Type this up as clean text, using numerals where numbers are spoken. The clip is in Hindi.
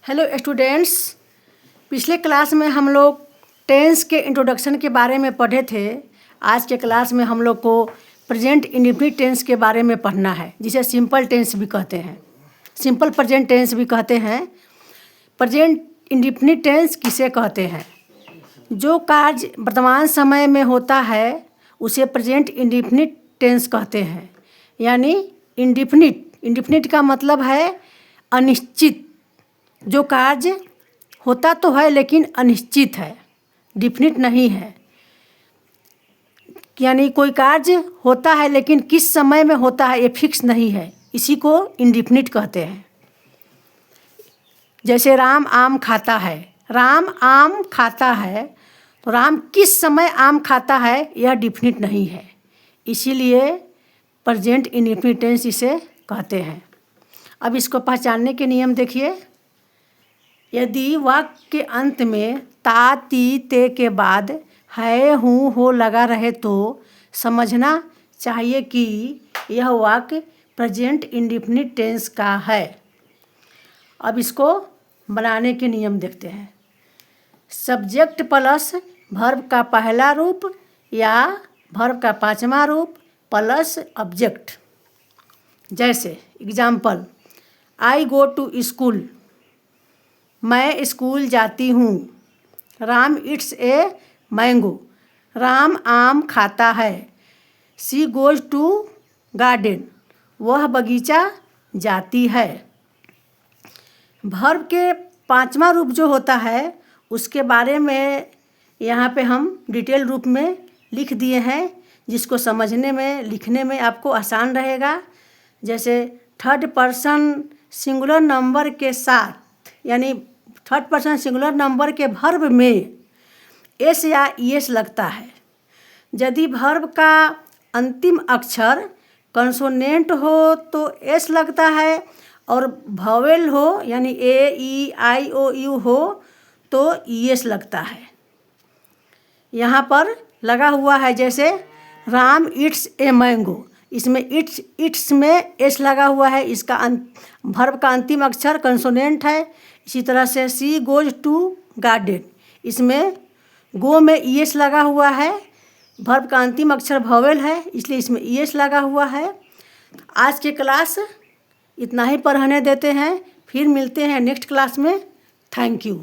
हेलो स्टूडेंट्स, पिछले क्लास में हम लोग टेंस के इंट्रोडक्शन के बारे में पढ़े थे। आज के क्लास में हम लोग को प्रेजेंट इंडेफिनिट टेंस के बारे में पढ़ना है, जिसे सिंपल टेंस भी कहते हैं, सिंपल प्रेजेंट टेंस भी कहते हैं। प्रेजेंट इंडेफिनिट टेंस किसे कहते हैं? जो कार्य वर्तमान समय में होता है उसे प्रेजेंट इंडेफिनिट टेंस कहते हैं। यानी इंडेफिनिट का मतलब है अनिश्चित। जो कार्य होता तो है लेकिन अनिश्चित है, डिफिनिट नहीं है। यानी कोई कार्य होता है लेकिन किस समय में होता है ये फिक्स नहीं है, इसी को इंडेफिनिट कहते हैं। जैसे राम आम खाता है, राम आम खाता है तो राम किस समय आम खाता है यह डिफिनिट नहीं है, इसीलिए प्रेजेंट इंडेफिनिट टेंस इसे कहते हैं। अब इसको पहचानने के नियम देखिए। यदि वाक्य के अंत में ता ती ते के बाद है हूँ हो लगा रहे तो समझना चाहिए कि यह वाक्य प्रेजेंट इंडेफिनिट टेंस का है। अब इसको बनाने के नियम देखते हैं। सब्जेक्ट प्लस वर्ब का पहला रूप या वर्ब का पांचवा रूप प्लस ऑब्जेक्ट। जैसे example, I go to school, मैं स्कूल जाती हूँ। Ram eats a mango, Ram आम खाता है। सी गोज टू गार्डन, वह बगीचा जाती है। वर्ब के पांचवा रूप जो होता है उसके बारे में यहाँ पे हम डिटेल रूप में लिख दिए हैं, जिसको समझने में लिखने में आपको आसान रहेगा। जैसे थर्ड पर्सन सिंगुलर नंबर के साथ, यानी थर्ड पर्सन सिंगुलर नंबर के वर्ब में एस या ईएस लगता है। यदि वर्ब का अंतिम अक्षर कंसोनेंट हो तो एस लगता है, और वॉवेल हो यानी ए ई आई ओ यू हो तो ईएस लगता है। यहाँ पर लगा हुआ है जैसे राम इट्स ए मैंगो, इसमें इट्स में एस लगा हुआ है, इसका वर्ब का अंतिम अक्षर कंसोनेंट है। इसी तरह से सी गोज टू गार्डन, इसमें गो में ईएस लगा हुआ है, वर्ब का अंतिम अक्षर वॉवेल है इसलिए इसमें ईएस लगा हुआ है। आज के क्लास इतना ही पढ़ने देते हैं, फिर मिलते हैं नेक्स्ट क्लास में। Thank you.